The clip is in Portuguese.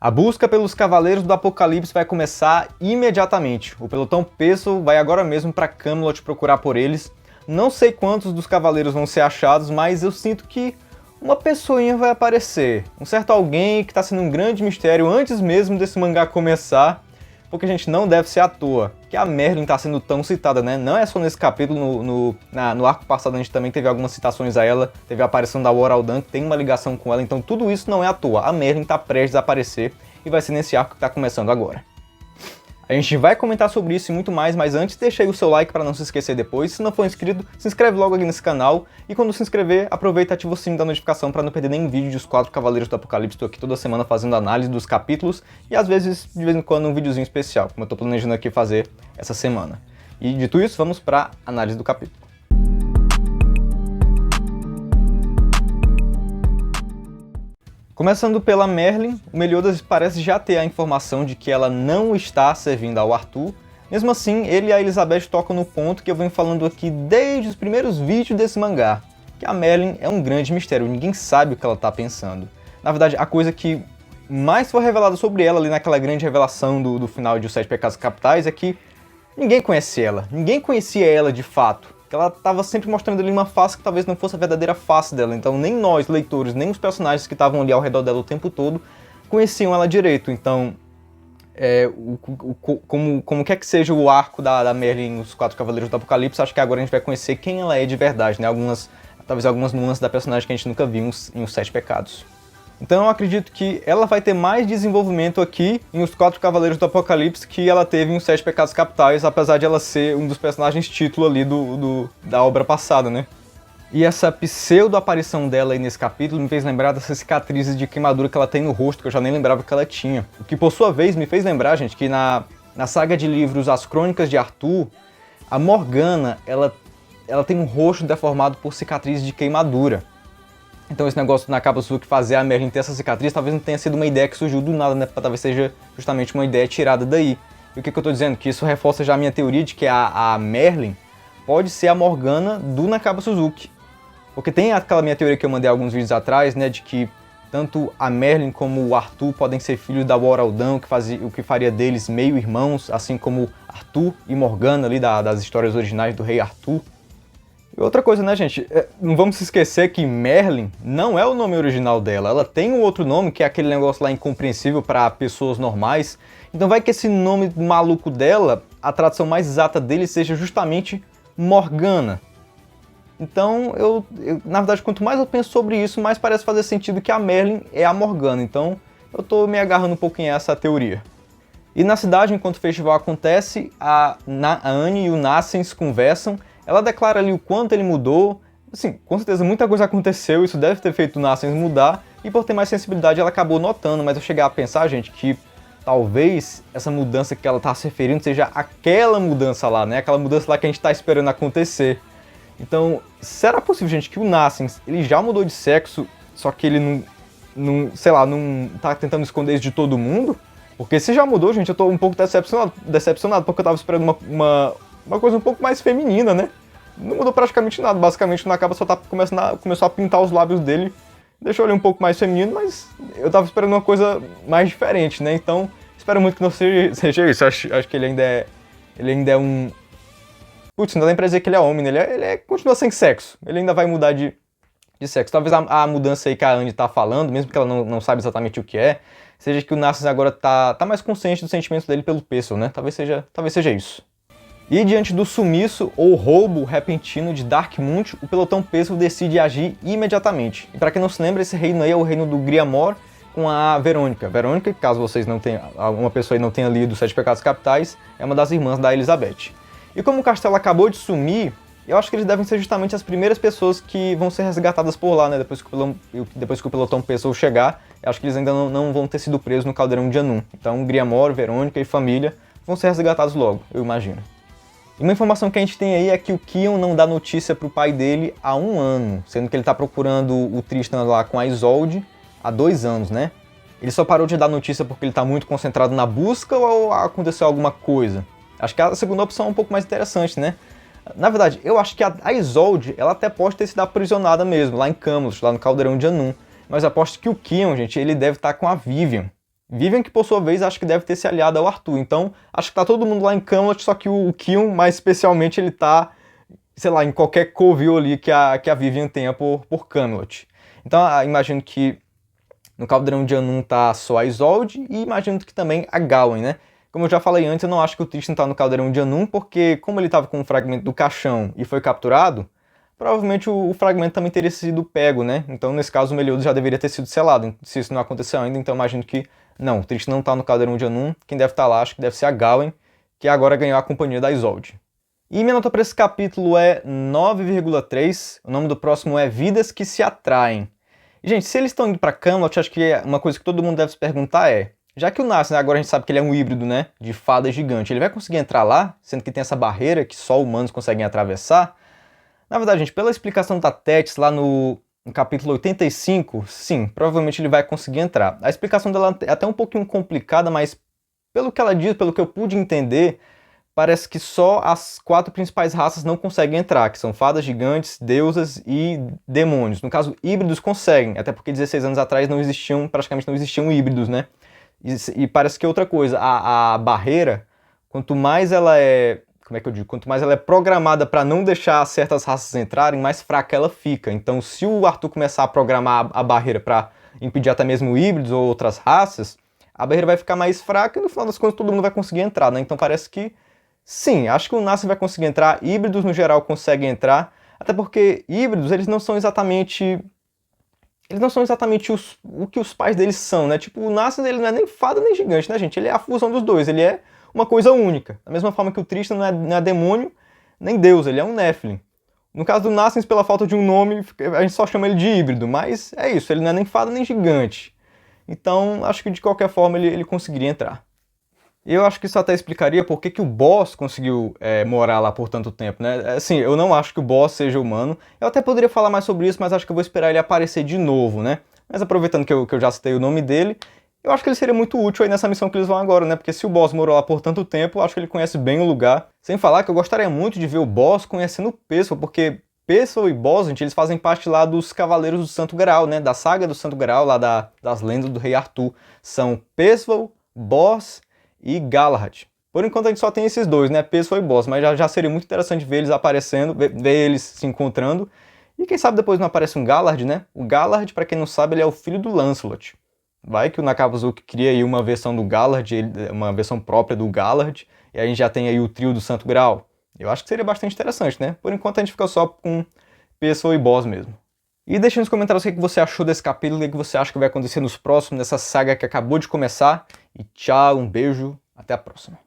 A busca pelos Cavaleiros do Apocalipse vai começar imediatamente. O pelotão Peso vai agora mesmo para Camelot procurar por eles. Não sei quantos dos Cavaleiros vão ser achados, mas eu sinto que uma pessoinha vai aparecer. Um certo alguém que está sendo um grande mistério antes mesmo desse mangá começar, porque a gente não deve ser à toa que a Merlin está sendo tão citada, né? Não é só nesse capítulo, no arco passado a gente também teve algumas citações a ela, teve a aparição da War Aldan, que tem uma ligação com ela, então tudo isso não é à toa. A Merlin está prestes a aparecer e vai ser nesse arco que está começando agora. A gente vai comentar sobre isso e muito mais, mas antes deixa aí o seu like para não se esquecer depois. Se não for inscrito, se inscreve logo aqui nesse canal. E quando se inscrever, aproveita e ativa o sininho da notificação para não perder nenhum vídeo dos 4 Cavaleiros do Apocalipse. Estou aqui toda semana fazendo análise dos capítulos e às vezes, de vez em quando, um videozinho especial, como eu estou planejando aqui fazer essa semana. E dito isso, vamos para a análise do capítulo. Começando pela Merlin, o Meliodas parece já ter a informação de que ela não está servindo ao Arthur. Mesmo assim, ele e a Elizabeth tocam no ponto que eu venho falando aqui desde os primeiros vídeos desse mangá, que a Merlin é um grande mistério, ninguém sabe o que ela está pensando. Na verdade, a coisa que mais foi revelada sobre ela ali naquela grande revelação do final de Os Sete Pecados Capitais é que ninguém conhece ela, ninguém conhecia ela de fato. Que ela estava sempre mostrando ali uma face que talvez não fosse a verdadeira face dela, então nem nós, leitores, nem os personagens que estavam ali ao redor dela o tempo todo conheciam ela direito, então como quer que seja o arco da Merlin nos 4 Cavaleiros do Apocalipse, acho que agora a gente vai conhecer quem ela é de verdade, né? Talvez algumas nuances da personagem que a gente nunca viu em Os Sete Pecados. Então eu acredito que ela vai ter mais desenvolvimento aqui em Os 4 Cavaleiros do Apocalipse que ela teve em Os Sete Pecados Capitais, apesar de ela ser um dos personagens título ali da obra passada, né? E essa pseudo-aparição dela aí nesse capítulo me fez lembrar dessas cicatrizes de queimadura que ela tem no rosto, que eu já nem lembrava que ela tinha. O que por sua vez me fez lembrar, gente, que na saga de livros As Crônicas de Arthur, a Morgana, ela tem um rosto deformado por cicatrizes de queimadura. Então esse negócio na capa azul que fazer a Merlin ter essa cicatriz talvez não tenha sido uma ideia que surgiu do nada, né? Talvez seja justamente uma ideia tirada daí. E o que eu tô dizendo? Que isso reforça já a minha teoria de que a Merlin pode ser a Morgana do Nakaba Suzuki. Porque tem aquela minha teoria que eu mandei alguns vídeos atrás, né? De que tanto a Merlin como o Arthur podem ser filhos da War Aldan, o que faria deles meio-irmãos, assim como Arthur e Morgana ali das histórias originais do rei Arthur. E outra coisa, né, gente? Não vamos se esquecer que Merlin não é o nome original dela. Ela tem um outro nome, que é aquele negócio lá incompreensível para pessoas normais. Então vai que esse nome maluco dela, a tradução mais exata dele seja justamente Morgana. Então, na verdade, quanto mais eu penso sobre isso, mais parece fazer sentido que a Merlin é a Morgana. Então, eu tô me agarrando um pouquinho a essa teoria. E na cidade, enquanto o festival acontece, a Anne e o Nassens conversam. Ela declara ali o quanto ele mudou. Assim, com certeza muita coisa aconteceu, isso deve ter feito o Nassens mudar, e por ter mais sensibilidade ela acabou notando, mas eu cheguei a pensar, gente, que talvez essa mudança que ela está se referindo seja aquela mudança lá, né? Aquela mudança lá que a gente está esperando acontecer. Então, será possível, gente, que o Nassens, ele já mudou de sexo, só que ele sei lá, não tá tentando esconder isso de todo mundo? Porque se já mudou, gente, eu tô um pouco decepcionado porque eu tava esperando uma coisa um pouco mais feminina, né? Não mudou praticamente nada, basicamente o Nakaba só começou a pintar os lábios dele, deixou ele um pouco mais feminino, mas eu tava esperando uma coisa mais diferente, né? Então, espero muito que não seja isso, acho que ele ainda é um... Putz, não dá nem pra dizer que ele é homem, né? Ele continua sem sexo, ele ainda vai mudar de sexo. Talvez a mudança aí que a Anne tá falando, mesmo que ela não sabe exatamente o que é, seja que o Nassens agora tá mais consciente dos sentimentos dele pelo Peso, né? Talvez seja isso. E diante do sumiço ou roubo repentino de Darkmoon, o pelotão Peso decide agir imediatamente. E para quem não se lembra, esse reino aí é o reino do Griamor com a Verônica. Verônica, caso vocês não tenham, alguma pessoa aí não tenha lido Os Sete Pecados Capitais, é uma das irmãs da Elizabeth. E como o castelo acabou de sumir, eu acho que eles devem ser justamente as primeiras pessoas que vão ser resgatadas por lá, né? Depois que o pelotão Peso chegar, eu acho que eles ainda não vão ter sido presos no caldeirão de Anum. Então Griamor, Verônica e família vão ser resgatados logo, eu imagino. E uma informação que a gente tem aí é que o Kion não dá notícia pro pai dele há 1 ano, sendo que ele tá procurando o Tristan lá com a Isolde há 2 anos, né? Ele só parou de dar notícia porque ele tá muito concentrado na busca ou aconteceu alguma coisa? Acho que a segunda opção é um pouco mais interessante, né? Na verdade, eu acho que a Isolde, ela até pode ter sido aprisionada mesmo, lá em Camelot, lá no caldeirão de Anum. Mas eu aposto que o Kion, gente, ele deve estar com a Vivian. Vivian, que por sua vez, acho que deve ter se aliado ao Arthur. Então, acho que tá todo mundo lá em Camelot, só que o Kion, mais especialmente, ele tá, sei lá, em qualquer covil ali que a Vivian tenha por Camelot. Então, imagino que no Caldeirão de Anun tá só a Isolde e imagino que também a Gawain, né? Como eu já falei antes, eu não acho que o Tristan tá no Caldeirão de Anun, porque como ele tava com um fragmento do caixão e foi capturado, provavelmente o fragmento também teria sido pego, né? Então, nesse caso, o Meliodas já deveria ter sido selado. Se isso não aconteceu ainda, então imagino que não, o Tristan não tá no Caldeirão de Anun. Quem deve estar lá, acho que deve ser a Gawain, que agora ganhou a companhia da Isolde. E minha nota para esse capítulo é 9,3. O nome do próximo é Vidas que se Atraem. E, gente, se eles estão indo para Camelot, acho que uma coisa que todo mundo deve se perguntar é, já que o Narsen, agora a gente sabe que ele é um híbrido, né, de fada gigante, ele vai conseguir entrar lá, sendo que tem essa barreira que só humanos conseguem atravessar? Na verdade, gente, pela explicação da Tétis lá no capítulo 85, sim, provavelmente ele vai conseguir entrar. A explicação dela é até um pouquinho complicada, mas pelo que ela diz, pelo que eu pude entender, parece que só as 4 principais raças não conseguem entrar, que são fadas gigantes, deusas e demônios. No caso, híbridos conseguem, até porque 16 anos atrás praticamente não existiam híbridos, né? E parece que outra coisa, a barreira, quanto mais ela é, como é que eu digo? Quanto mais ela é programada para não deixar certas raças entrarem, mais fraca ela fica. Então, se o Arthur começar a programar a barreira para impedir até mesmo híbridos ou outras raças, a barreira vai ficar mais fraca e no final das contas todo mundo vai conseguir entrar, né? Então parece que sim, acho que o Narsen vai conseguir entrar, híbridos no geral conseguem entrar, até porque híbridos eles não são exatamente o que os pais deles são, né? Tipo, o Narsen ele não é nem fada nem gigante, né, gente? Ele é a fusão dos dois, ele é uma coisa única. Da mesma forma que o Tristan não é demônio nem deus, ele é um Nephilim. No caso do Narsen, pela falta de um nome, a gente só chama ele de híbrido, mas é isso, ele não é nem fada nem gigante. Então, acho que de qualquer forma ele conseguiria entrar. E eu acho que isso até explicaria por que o Boss conseguiu morar lá por tanto tempo, né? Assim, eu não acho que o Boss seja humano. Eu até poderia falar mais sobre isso, mas acho que eu vou esperar ele aparecer de novo, né? Mas aproveitando que eu já citei o nome dele, eu acho que ele seria muito útil aí nessa missão que eles vão agora, né? Porque se o Boss morou lá por tanto tempo, eu acho que ele conhece bem o lugar. Sem falar que eu gostaria muito de ver o Boss conhecendo o Percival, porque Percival e Boss, gente, eles fazem parte lá dos Cavaleiros do Santo Graal, né? Da saga do Santo Graal, lá das lendas do Rei Arthur. São Percival, Boss e Galahad. Por enquanto a gente só tem esses dois, né? Percival e Boss, mas já seria muito interessante ver eles aparecendo, ver eles se encontrando. E quem sabe depois não aparece um Galahad, né? O Galahad, pra quem não sabe, ele é o filho do Lancelot. Vai que o Nakabuzuki cria aí uma versão do Galahad, uma versão própria do Galahad, e a gente já tem aí o trio do Santo Graal. Eu acho que seria bastante interessante, né? Por enquanto a gente fica só com Percival e Boss mesmo. E deixa nos comentários o que você achou desse capítulo, o que você acha que vai acontecer nos próximos, nessa saga que acabou de começar. E tchau, um beijo, até a próxima.